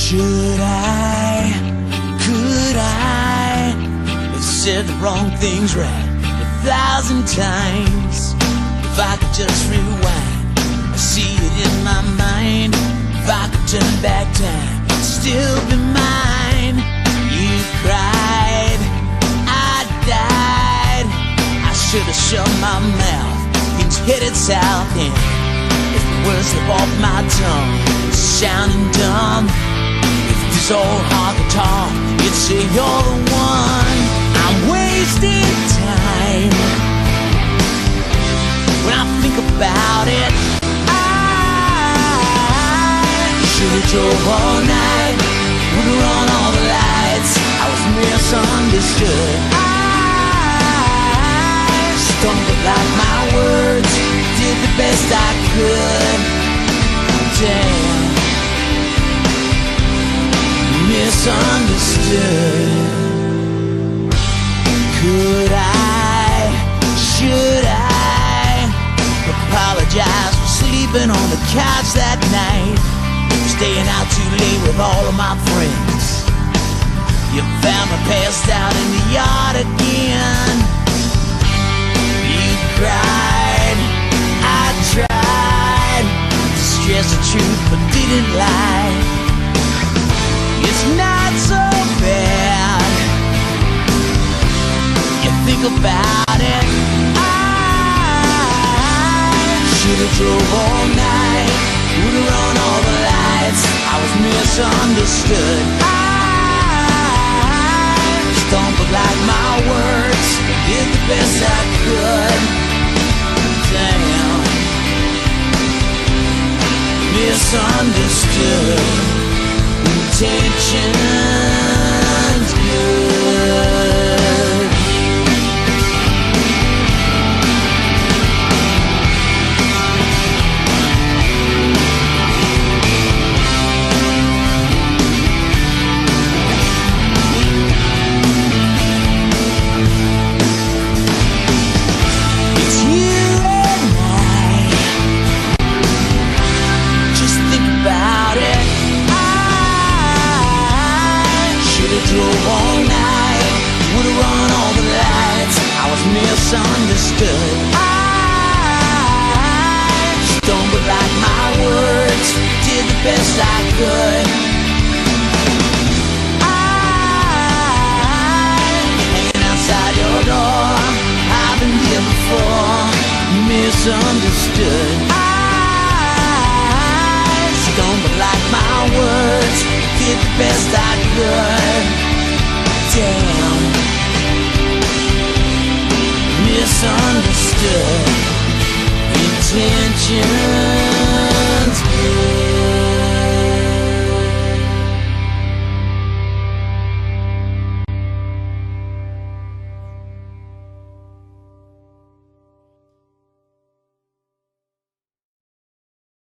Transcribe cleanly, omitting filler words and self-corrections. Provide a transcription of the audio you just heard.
Should I, could I have said the wrong things right 1,000 times? If I could just rewind, I see it in my mind. If I could turn back time, it'd still be mine. You cried, I died. I should have shut my mouth, things headed south, and if the words slip off my tongue, sounding dumb. This old hard guitar, you'd say you're the one. I'm wasting time. When I think about it, I should've drove all night, would've run all the lights. I was misunderstood. I stumbled like my words, did the best I could. Damn, misunderstood. Could I, should I apologize for sleeping on the couch that night, staying out too late with all of my friends? You found me passed out in the yard again. You cried, I tried to stress the truth but didn't lie. It's not so bad. You think about it, I should've drove all night, would've run all the lights. I was misunderstood. I stumbled like my words, did the best I could. Damn, misunderstood. Intentions good. It's you and I. Just think about it. Drove all night, would've run all the lights. I was misunderstood. I stumbled like my words, did the best I could. Hanging outside your door, I've been here before. Misunderstood.